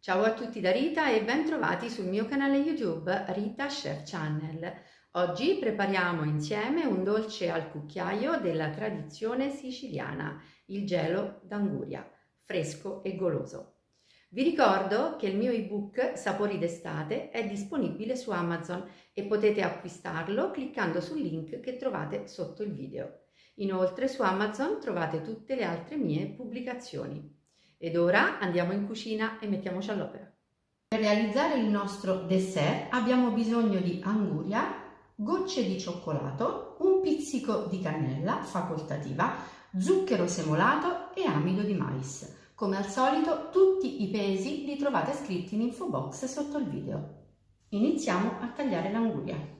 Ciao a tutti da Rita e ben trovati sul mio canale YouTube Rita Chef Channel. Oggi prepariamo insieme un dolce al cucchiaio della tradizione siciliana, il gelo d'anguria, fresco e goloso. Vi ricordo che il mio ebook Sapori d'estate è disponibile su Amazon e potete acquistarlo cliccando sul link che trovate sotto il video. Inoltre su Amazon trovate tutte le altre mie pubblicazioni. Ed ora andiamo in cucina e mettiamoci all'opera. Per realizzare il nostro dessert abbiamo bisogno di anguria, gocce di cioccolato, un pizzico di cannella facoltativa, zucchero semolato e amido di mais. Come al solito tutti i pesi li trovate scritti in info box sotto il video. Iniziamo a tagliare l'anguria.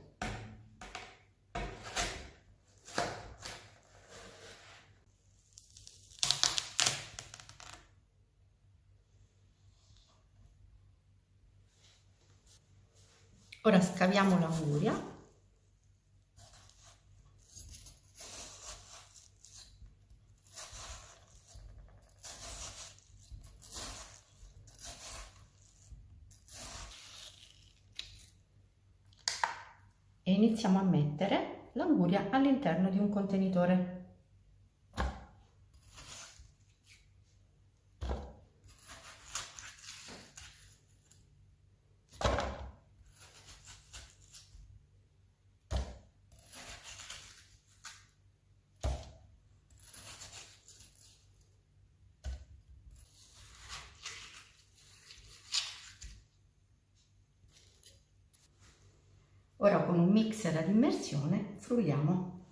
Ora scaviamo l'anguria. E iniziamo a mettere l'anguria all'interno di un contenitore. Ora con un mixer ad immersione frulliamo.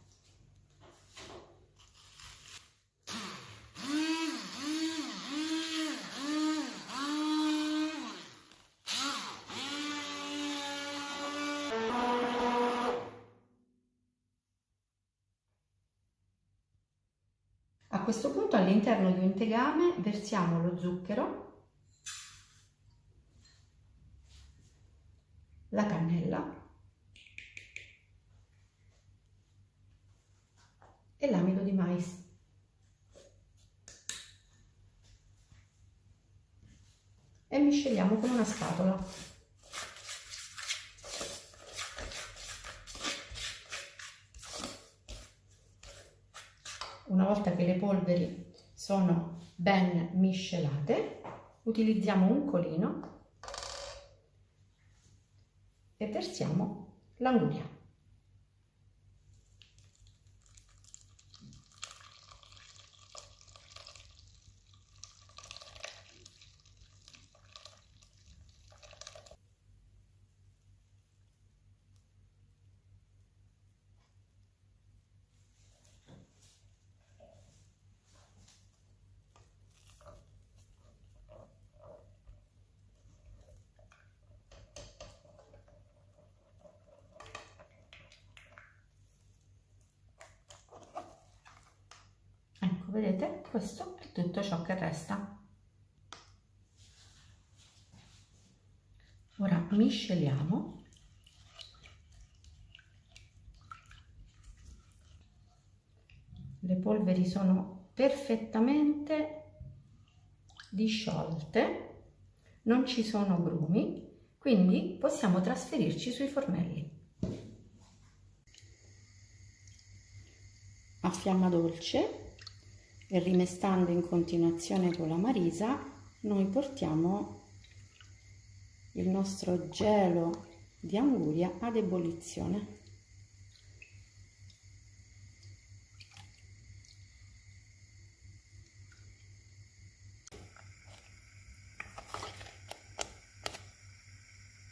A questo punto all'interno di un tegame versiamo lo zucchero, la cannella e l'amido di mais. E misceliamo con una spatola. Una volta che le polveri sono ben miscelate, utilizziamo un colino e versiamo l'anguria. Ecco, vedete, questo è tutto ciò che resta. Ora misceliamo. Le polveri sono perfettamente disciolte, non ci sono grumi, quindi possiamo trasferirci sui fornelli. A fiamma dolce e rimestando in continuazione con la marisa, noi portiamo il nostro gelo di anguria ad ebollizione.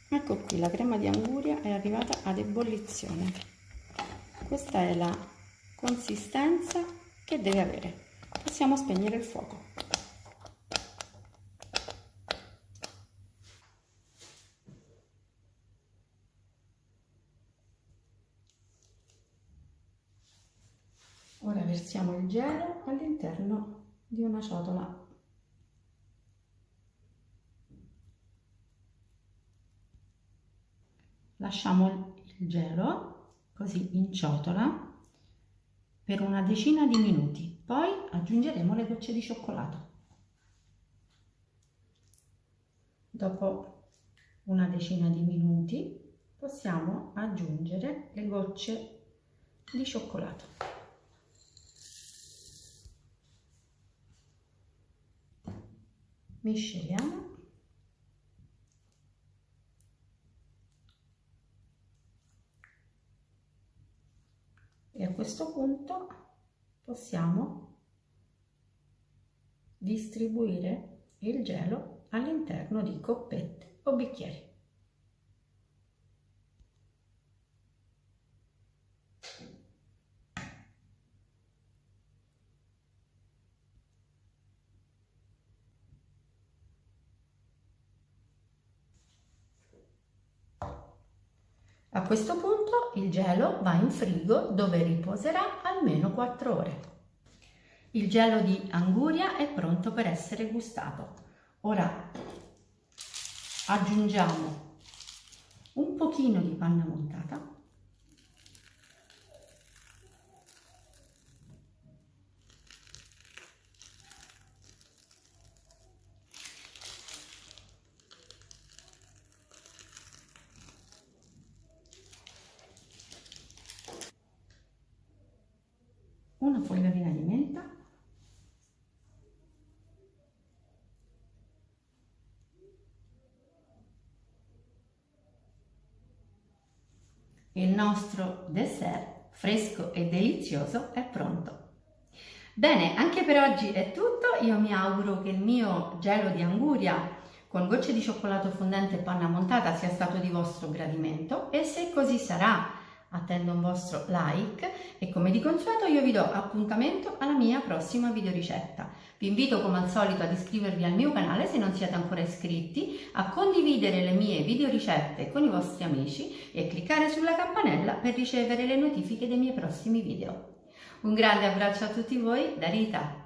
Ecco qui, la crema di anguria è arrivata ad ebollizione. Questa è la consistenza che deve avere. Possiamo spegnere il fuoco. Ora versiamo il gelo all'interno di una ciotola. Lasciamo il gelo così in ciotola per una decina di minuti, poi aggiungeremo le gocce di cioccolato. Dopo una decina di minuti possiamo aggiungere le gocce di cioccolato. Misceliamo. E a questo punto possiamo distribuire il gelo all'interno di coppette o bicchieri. A questo punto il gelo va in frigo dove riposerà almeno 4 ore. Il gelo di Anguria è pronto per essere gustato. Ora aggiungiamo un pochino di panna montata . Una fogliolina di menta . Il nostro dessert fresco e delizioso è pronto. Bene, anche per oggi è tutto. Io mi auguro che il mio gelo di Anguria con gocce di cioccolato fondente e panna montata sia stato di vostro gradimento, e se così sarà attendo un vostro like e come di consueto io vi do appuntamento alla mia prossima videoricetta. Vi invito come al solito ad iscrivervi al mio canale se non siete ancora iscritti, a condividere le mie videoricette con i vostri amici e cliccare sulla campanella per ricevere le notifiche dei miei prossimi video. Un grande abbraccio a tutti voi da Rita!